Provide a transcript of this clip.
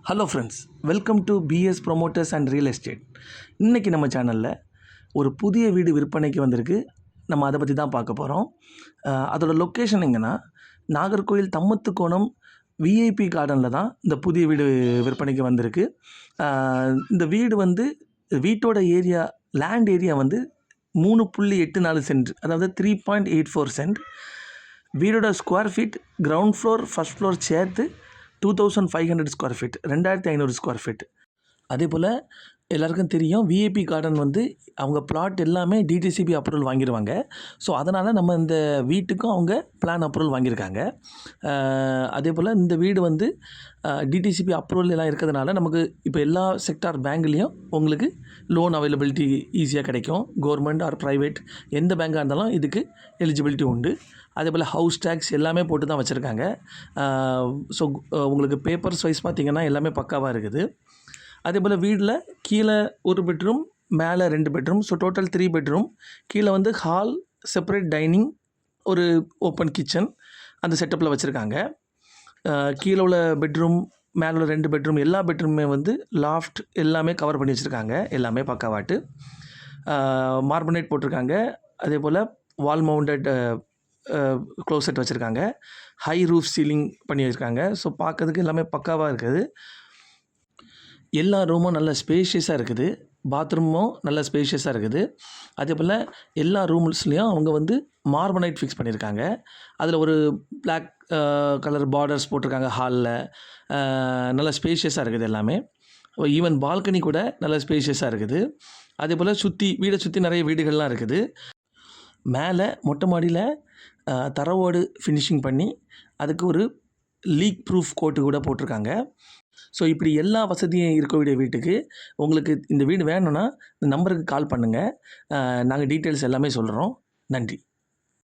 Hello friends, welcome to BS promoters and real estate. இன்றைக்கி நம்ம சேனலில் ஒரு புதிய வீடு விற்பனைக்கு வந்திருக்கு. நம்ம அதை பற்றி தான் பார்க்க போகிறோம். அதோட லொக்கேஷன் எங்கன்னா நாகர்கோவில் தம்மத்துக்கோணம் விஐபி கார்டனில் தான் இந்த புதிய வீடு விற்பனைக்கு வந்திருக்கு. இந்த வீடு வீட்டோட ஏரியா, லேண்ட் ஏரியா 3.84 சென்ட், அதாவது 3.84 சென்ட். வீடோட square feet ground floor first floor சேர்த்து 2500 ஸ்கொயர் ஃபீட், 2500 ஸ்கொயர் ஃபீட். அதே போல் எல்லாருக்கும் தெரியும், விஐபி கார்டன் அவங்க பிளாட் எல்லாமே டிடிசிபி அப்ரூவல் வாங்கிடுவாங்க. ஸோ அதனால் நம்ம இந்த வீட்டுக்கும் அவங்க பிளான் அப்ரூவல் வாங்கியிருக்காங்க. அதே போல் இந்த வீடு டிடிசிபி அப்ரூவல் எல்லாம் இருக்கிறதுனால நமக்கு இப்போ எல்லா செக்டார் பேங்க்லேயும் உங்களுக்கு லோன் அவைலபிலிட்டி ஈஸியாக கிடைக்கும். கவர்மெண்ட் ஆர் ப்ரைவேட் எந்த பேங்காக இருந்தாலும் இதுக்கு எலிஜிபிலிட்டி உண்டு. அதே போல் ஹவுஸ் டேக்ஸ் எல்லாமே போட்டு தான் வச்சுருக்காங்க. ஸோ உங்களுக்கு பேப்பர்ஸ் வைஸ் பார்த்திங்கன்னா எல்லாமே பக்காவாக இருக்குது. அதே போல் வீட்டில் கீழே ஒரு பெட்ரூம், மேலே 2 பெட்ரூம், ஸோ டோட்டல் 3 பெட்ரூம். கீழே ஹால், செப்பரேட் டைனிங், ஒரு ஓப்பன் கிச்சன் அந்த செட்டப்பில் வச்சுருக்காங்க. கீழே உள்ள பெட்ரூம், மேலே உள்ள 2 பெட்ரூம், எல்லா பெட்ரூமே லாஃப்ட் எல்லாமே கவர் பண்ணி வச்சுருக்காங்க. எல்லாமே பக்காவாட்டு மார்பனேட் போட்டிருக்காங்க. அதே போல் வால் மவுண்டட் க்ளோசெட் வச்சுருக்காங்க. ஹை ரூஃப் சீலிங் பண்ணி வச்சுருக்காங்க. ஸோ பார்க்கறதுக்கு எல்லாமே பக்காவாக இருக்குது. எல்லா ரூமும் நல்ல ஸ்பேஷியஸாக இருக்குது. பாத்ரூமும் நல்ல ஸ்பேஷியஸாக இருக்குது. அதே போல் எல்லா ரூம்ஸ்லேயும் அவங்க மார்பனைட் ஃபிக்ஸ் பண்ணியிருக்காங்க. அதில் ஒரு பிளாக் கலர் பார்டர்ஸ் போட்டிருக்காங்க. ஹாலில் நல்ல ஸ்பேஷியஸாக இருக்குது எல்லாமே. ஈவன் பால்கனி கூட நல்ல ஸ்பேஷியஸாக இருக்குது. அதே போல் வீடை சுற்றி நிறைய வீடுகள்லாம் இருக்குது. மேலே மொட்டை மாடியில் தரவோடு ஃபினிஷிங் பண்ணி அதுக்கு ஒரு லீக் ப்ரூஃப் கோட்டு கூட போட்டிருக்காங்க. ஸோ இப்படி எல்லா வசதியும் இருக்கக்கூடிய வீட்டுக்கு உங்களுக்கு இந்த வீடு வேணும்னா இந்த நம்பருக்கு கால் பண்ணுங்கள். நாங்கள் டீட்டெயில்ஸ் எல்லாமே சொல்கிறோம். நன்றி.